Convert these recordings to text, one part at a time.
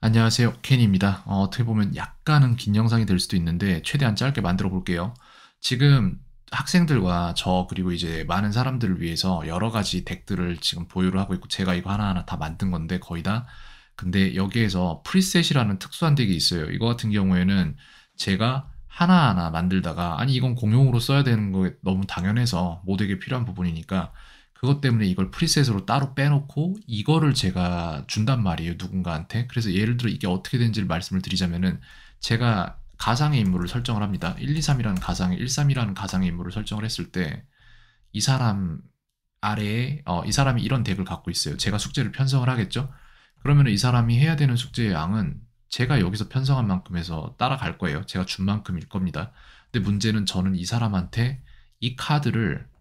안녕하세요. 켄입니다. 어떻게 보면 약간은 긴 영상이 될 수도 있는데 최대한 짧게 만들어 볼게요. 지금 학생들과 저 그리고 이제 많은 사람들을 위해서 여러 가지 덱들을 지금 보유를 하고 있고 제가 이거 하나하나 다 만든 건데 거의 다. 근데 여기에서 프리셋이라는 특수한 덱이 있어요. 이거 같은 경우에는 제가 하나하나 만들다가 아니 이건 공용으로 써야 되는 거 너무 당연해서 모두에게 필요한 부분이니까 그것 때문에 이걸 프리셋으로 따로 빼놓고 이거를 제가 준단 말이에요, 누군가한테. 그래서 예를 들어 이게 어떻게 되는지를 말씀을 드리자면은 제가 가상의 인물을 설정을 합니다. 1, 2, 3이라는 가상의, 1, 3이라는 가상의 인물을 설정을 했을 때 이 사람 아래에 이 사람이 이런 덱을 갖고 있어요. 제가 숙제를 편성을 하겠죠? 그러면 이 사람이 해야 되는 숙제의 양은 제가 여기서 편성한 만큼 해서 따라갈 거예요. 제가 준 만큼일 겁니다. 근데 문제는 저는 이 사람한테 이 카드를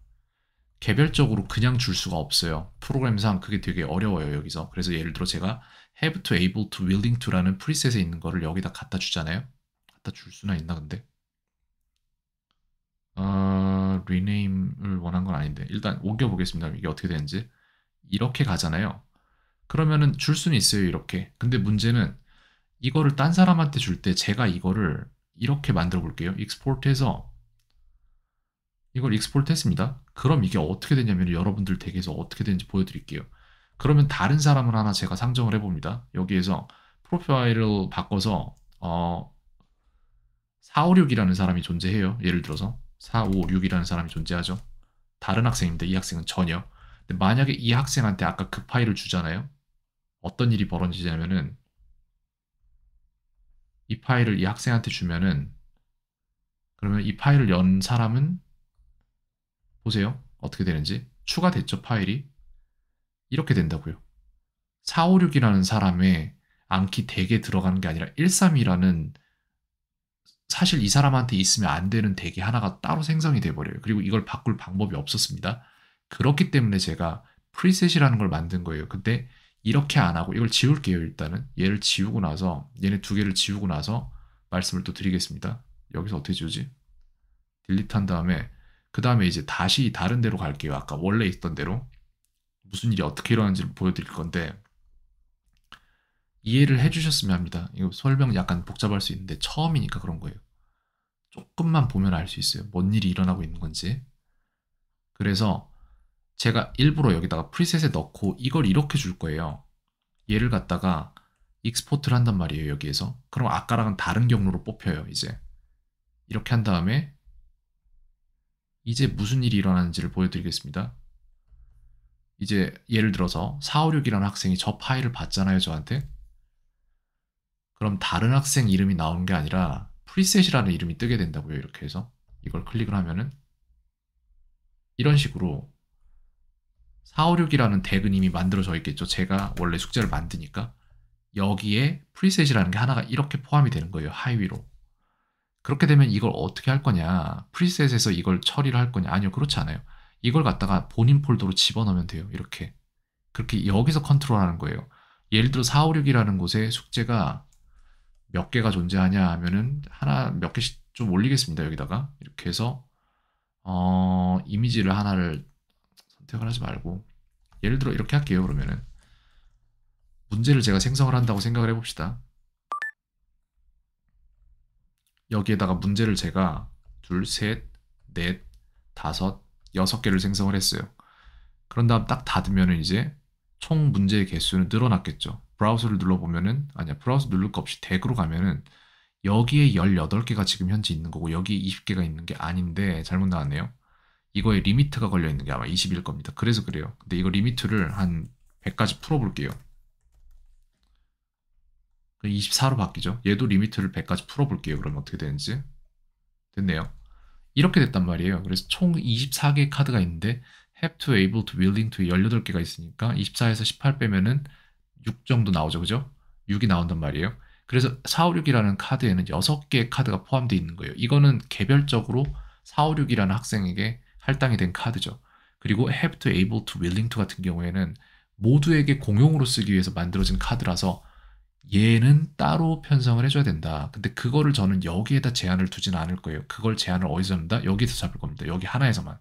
개별적으로 그냥 줄 수가 없어요. 프로그램상 그게 되게 어려워요, 여기서. 그래서 예를 들어 제가 have to, able to, willing to라는 프리셋에 있는 거를 여기다 갖다 주잖아요. 갖다 줄 수나 있나 근데? rename을 원한 건 아닌데 일단 옮겨보겠습니다. 이게 어떻게 되는지. 이렇게 가잖아요. 그러면은 줄 수는 있어요, 이렇게. 근데 문제는 이거를 딴 사람한테 줄 때 제가 이거를 이렇게 만들어 볼게요. 익스포트해서 이걸 익스포트 했습니다. 그럼 이게 어떻게 되냐면 여러분들 덱에서 어떻게 되는지 보여드릴게요. 그러면 다른 사람을 하나 제가 상정을 해봅니다. 여기에서 프로파일을 바꿔서 456이라는 사람이 존재해요. 예를 들어서 456이라는 사람이 존재하죠. 다른 학생인데 이 학생은 전혀. 근데 만약에 이 학생한테 아까 그 파일을 주잖아요. 어떤 일이 벌어지냐면은 이 파일을 이 학생한테 주면은 그러면 이 파일을 연 사람은 보세요. 어떻게 되는지. 추가됐죠, 파일이. 이렇게 된다고요. 456이라는 사람의 암키 덱에 들어가는 게 아니라 132라는 사실 이 사람한테 있으면 안 되는 덱이 하나가 따로 생성이 돼버려요. 그리고 이걸 바꿀 방법이 없었습니다. 그렇기 때문에 제가 프리셋이라는 걸 만든 거예요. 근데 이렇게 안 하고 이걸 지울게요, 일단은. 얘를 지우고 나서 얘네 두 개를 지우고 나서 말씀을 또 드리겠습니다. 여기서 어떻게 지우지? 딜리트 한 다음에 그 다음에 이제 다시 다른 데로 갈게요. 아까 원래 있던 대로. 무슨 일이 어떻게 일어나는지를 보여드릴 건데 이해를 해주셨으면 합니다. 이거 설명 약간 복잡할 수 있는데 처음이니까 그런 거예요. 조금만 보면 알 수 있어요. 뭔 일이 일어나고 있는 건지. 그래서 제가 일부러 여기다가 프리셋에 넣고 이걸 이렇게 줄 거예요. 얘를 갖다가 익스포트를 한단 말이에요, 여기에서. 그럼 아까랑은 다른 경로로 뽑혀요, 이제. 이렇게 한 다음에 이제 무슨 일이 일어나는지를 보여드리겠습니다. 이제 예를 들어서 456이라는 학생이 저 파일을 봤잖아요, 저한테. 그럼 다른 학생 이름이 나오는 게 아니라 프리셋이라는 이름이 뜨게 된다고요. 이렇게 해서 이걸 클릭을 하면은 이런 식으로 456이라는 덱은 이미 만들어져 있겠죠. 제가 원래 숙제를 만드니까 여기에 프리셋이라는 게 하나가 이렇게 포함이 되는 거예요. 하위로. 그렇게 되면 이걸 어떻게 할 거냐? 프리셋에서 이걸 처리를 할 거냐? 아니요, 그렇지 않아요. 이걸 갖다가 본인 폴더로 집어넣으면 돼요. 이렇게. 그렇게 여기서 컨트롤하는 거예요. 예를 들어 456이라는 곳에 숙제가 몇 개가 존재하냐 하면은 하나 몇 개씩 좀 올리겠습니다. 여기다가 이렇게 해서 이미지를 하나를 선택을 하지 말고 예를 들어 이렇게 할게요. 그러면은 문제를 제가 생성을 한다고 생각을 해봅시다. 여기에다가 문제를 제가 둘, 셋, 넷, 다섯, 여섯 개를 생성을 했어요. 그런 다음 딱 닫으면은 이제 총 문제의 개수는 늘어났겠죠. 브라우저를 눌러보면은 아니야, 브라우저 누를 거 없이 덱으로 가면은 여기에 18개가 지금 현재 있는 거고 여기에 20개가 있는 게 아닌데 잘못 나왔네요. 이거에 리미트가 걸려 있는 게 아마 20일 겁니다. 그래서 그래요. 근데 이거 리미트를 한 100까지 풀어볼게요. 24로 바뀌죠. 얘도 리미트를 100까지 풀어볼게요. 그러면 어떻게 되는지. 됐네요. 이렇게 됐단 말이에요. 그래서 총 24개의 카드가 있는데 have to, able to, willing to 18개가 있으니까 24에서 18 빼면은 6 정도 나오죠. 그죠? 6이 나온단 말이에요. 그래서 456이라는 카드에는 6개의 카드가 포함되어 있는 거예요. 이거는 개별적으로 456이라는 학생에게 할당이 된 카드죠. 그리고 have to, able to, willing to 같은 경우에는 모두에게 공용으로 쓰기 위해서 만들어진 카드라서 얘는 따로 편성을 해줘야 된다. 근데 그거를 저는 여기에다 제한을 두진 않을 거예요. 그걸 제한을 어디서 잡는다? 여기서 잡을 겁니다. 여기 하나에서만.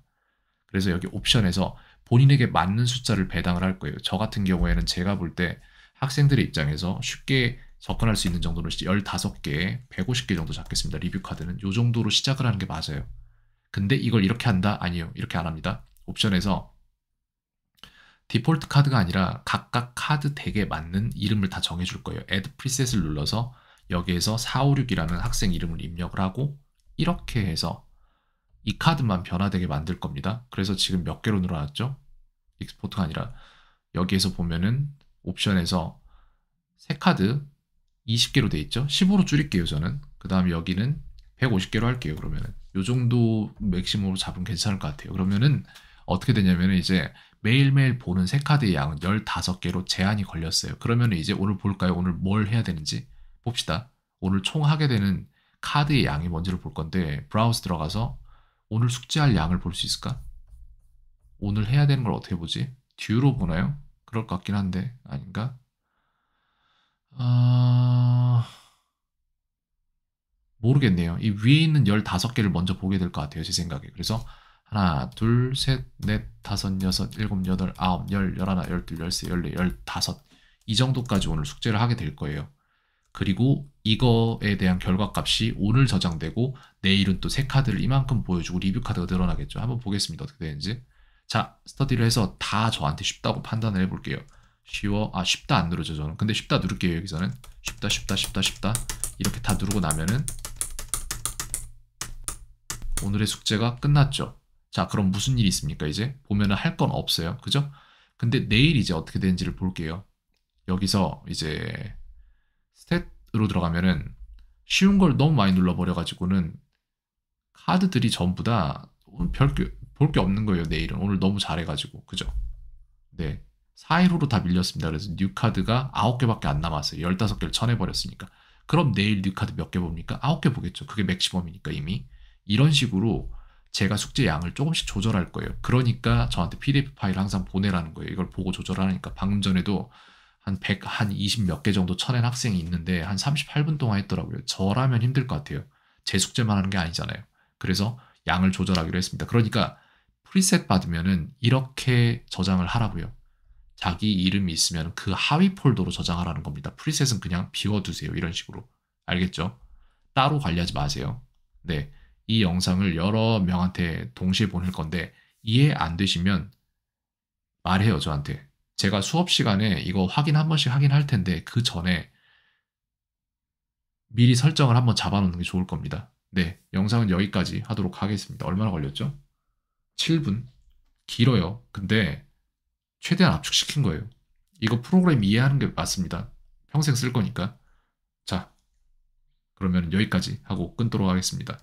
그래서 여기 옵션에서 본인에게 맞는 숫자를 배당을 할 거예요. 저 같은 경우에는 제가 볼 때 학생들의 입장에서 쉽게 접근할 수 있는 정도로 15개, 150개 정도 잡겠습니다. 리뷰 카드는 요 정도로 시작을 하는 게 맞아요. 근데 이걸 이렇게 한다? 아니요. 이렇게 안 합니다. 옵션에서 디폴트 카드가 아니라 각각 카드 덱에 맞는 이름을 다 정해줄 거예요. Add Preset을 눌러서 여기에서 456이라는 학생 이름을 입력을 하고 이렇게 해서 이 카드만 변화되게 만들 겁니다. 그래서 지금 몇 개로 늘어났죠? 익스포트가 아니라 여기에서 보면은 옵션에서 새 카드 20개로 돼 있죠? 15로 줄일게요, 저는. 그 다음에 여기는 150개로 할게요, 그러면은. 요 정도 맥시멈으로 잡으면 괜찮을 것 같아요. 그러면은 어떻게 되냐면은 이제 매일매일 보는 새 카드의 양은 15개로 제한이 걸렸어요. 그러면은 이제 오늘 볼까요? 오늘 뭘 해야 되는지 봅시다. 오늘 총 하게 되는 카드의 양이 뭔지를 볼 건데 브라우스 들어가서 오늘 숙제할 양을 볼 수 있을까? 오늘 해야 되는 걸 어떻게 보지? 듀로 보나요? 그럴 것 같긴 한데 아닌가? 모르겠네요. 이 위에 있는 15개를 먼저 보게 될 것 같아요. 제 생각에. 그래서 하나, 둘, 셋, 넷, 다섯, 여섯, 일곱, 여덟, 아홉, 열, 열하나, 열둘, 열세, 열네, 열다섯 이 정도까지 오늘 숙제를 하게 될 거예요. 그리고 이거에 대한 결과값이 오늘 저장되고 내일은 또 새 카드를 이만큼 보여주고 리뷰 카드가 늘어나겠죠. 한번 보겠습니다. 어떻게 되는지. 자, 스터디를 해서 다 저한테 쉽다고 판단을 해볼게요. 쉬워. 쉽다 안 누르죠, 저는. 근데 쉽다 누를게요, 여기서는. 쉽다, 쉽다, 쉽다, 쉽다. 이렇게 다 누르고 나면은 오늘의 숙제가 끝났죠. 자, 그럼 무슨 일이 있습니까, 이제? 보면은 할 건 없어요. 그죠? 근데 내일 이제 어떻게 되는지를 볼게요. 여기서 이제 스탯으로 들어가면은 쉬운 걸 너무 많이 눌러버려가지고는 카드들이 전부 다 볼 게 없는 거예요, 내일은. 오늘 너무 잘해가지고. 그죠? 네. 415로 다 밀렸습니다. 그래서 뉴 카드가 9개밖에 안 남았어요. 15개를 쳐내버렸으니까. 그럼 내일 뉴 카드 몇 개 봅니까? 9개 보겠죠. 그게 맥시멈이니까 이미. 이런 식으로 제가 숙제 양을 조금씩 조절할 거예요. 그러니까 저한테 PDF 파일 항상 보내라는 거예요. 이걸 보고 조절하니까. 방금 전에도 한 100, 한 20 몇 개 정도 쳐낸 학생이 있는데 한 38분 동안 했더라고요. 저라면 힘들 것 같아요. 제 숙제만 하는 게 아니잖아요. 그래서 양을 조절하기로 했습니다. 그러니까 프리셋 받으면은 이렇게 저장을 하라고요. 자기 이름이 있으면 그 하위 폴더로 저장하라는 겁니다. 프리셋은 그냥 비워두세요. 이런 식으로. 알겠죠? 따로 관리하지 마세요. 네. 이 영상을 여러 명한테 동시에 보낼 건데 이해 안 되시면 말해요, 저한테. 제가 수업 시간에 이거 확인 한 번씩 하긴 할 텐데 그 전에 미리 설정을 한번 잡아놓는 게 좋을 겁니다. 네, 영상은 여기까지 하도록 하겠습니다. 얼마나 걸렸죠? 7분. 길어요. 근데 최대한 압축시킨 거예요. 이거 프로그램 이해하는 게 맞습니다. 평생 쓸 거니까. 자, 그러면 여기까지 하고 끊도록 하겠습니다.